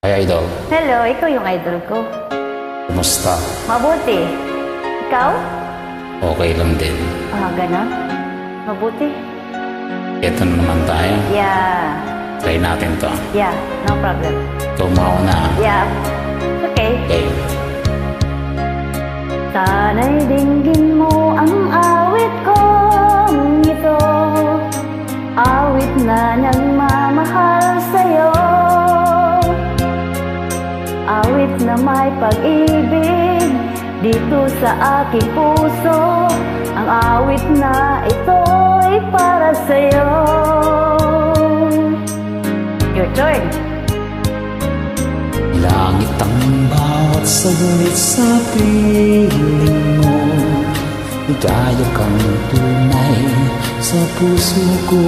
Hi, Idol. Hello, ikaw yung idol ko. Kumusta? Mabuti. Ikaw? Okay lang din. Ganon? Mabuti? Ito na naman tayo. Yeah. Try natin to. Yeah, no problem. Ikaw mauna. Yeah. Okay. Okay. Sana'y dinggin mo ang awit kong ito, awit na nagmamahal sa'yo, awit na may pag-ibig dito sa aking puso. Ang awit na ito'y para sa'yo. Your turn. Langit ang bawat saglit sa piling mo, gaya kang tunay sa puso ko.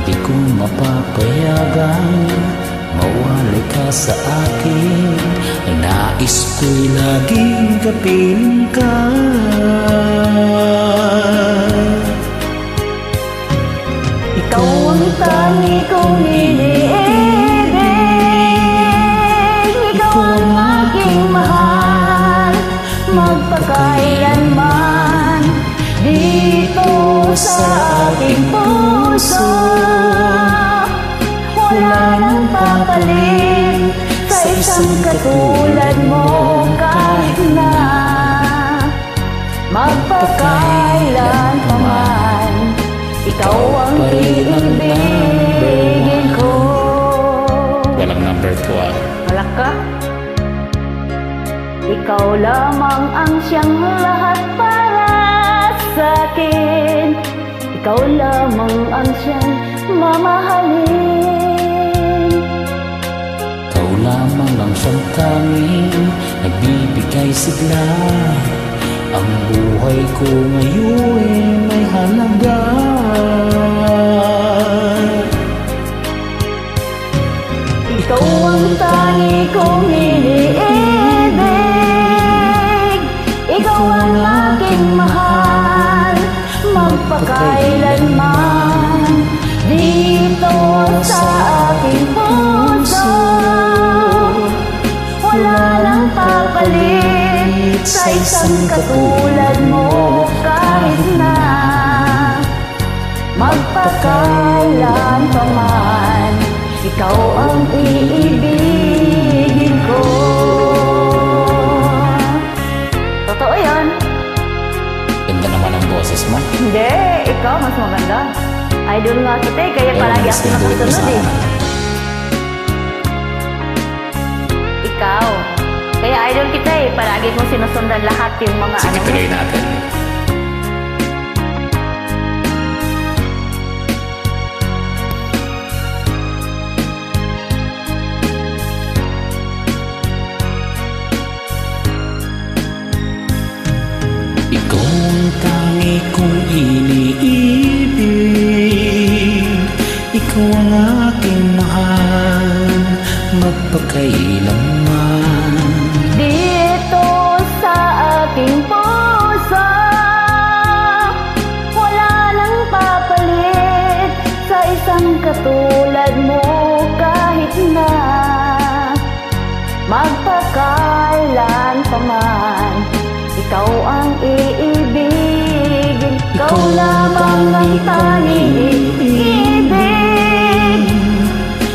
Di ko mapapayagan mawalay ka sa akin. Nais ko'y laging kapiling ka. Ikaw ang tangi kong iniibig, ikaw ang aking mahal, magpakailanman dito sa aking puso. Wala nang papalit sa isang katulad mo, kahit na magpakailan pa man, ikaw ang iibigin ko. Walang number 2. Wala ka? Ikaw lamang ang siyang lahat para sa akin. Ikaw lamang ang siyang mamahalin. Ikaw lamang ang siyang tanging nagbibigay sigla. Ang buhay ko ngayon may halaga. Ikaw ang tangi kong iniibig, ikaw ang aking mahal, magpakailanman dito sa aking puso. Wala nang papalit sa isang katulad mo, kahit na magpakailan pa man, ikaw ang iibigin ko. Totoo yun. Ganda naman ang boses mo. Hindi, ikaw mas maganda. Idol nga kita eh, kaya palagi ako nakasunod eh. Ikaw. Kaya idol kita eh, palagi kong sinusundan lahat yung mga Sige, ano mo. tuloy natin. Ikaw ang tangi kong iniibig, ikaw ang aking mahal, magpakailanman. Dito sa aking puso, wala nang papalit sa isang katulad mo, kahit na magpakailan pa man, ikaw ang iibigin. Ikaw lamang ang tanging ibig,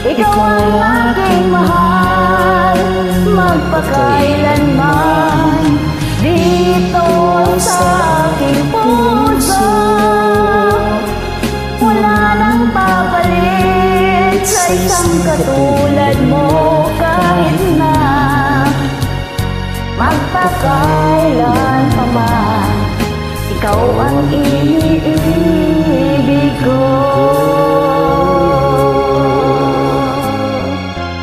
ikaw ang aking mahal, magpakailanman dito sa aking puso. Wala nang papalit sa isang katulad mo, kahit na magpakailan pa man, ikaw ang iniibig ko.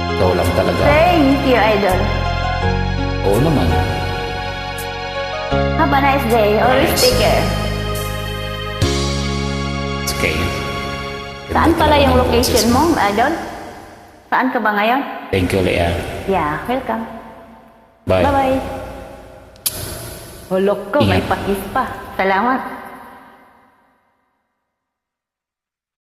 Ikaw lang talaga. Thank you, idol. Oo naman. Have a nice day. Always Nice. take care. It's okay. Saan Ganda pala talaga yung ng location boses mo, idol? Saan ka ba ngayon? Thank you, Lea. Yeah, welcome. Bye. Bye-bye. Hulog ko, may Ingat. pakis pa. Salamat.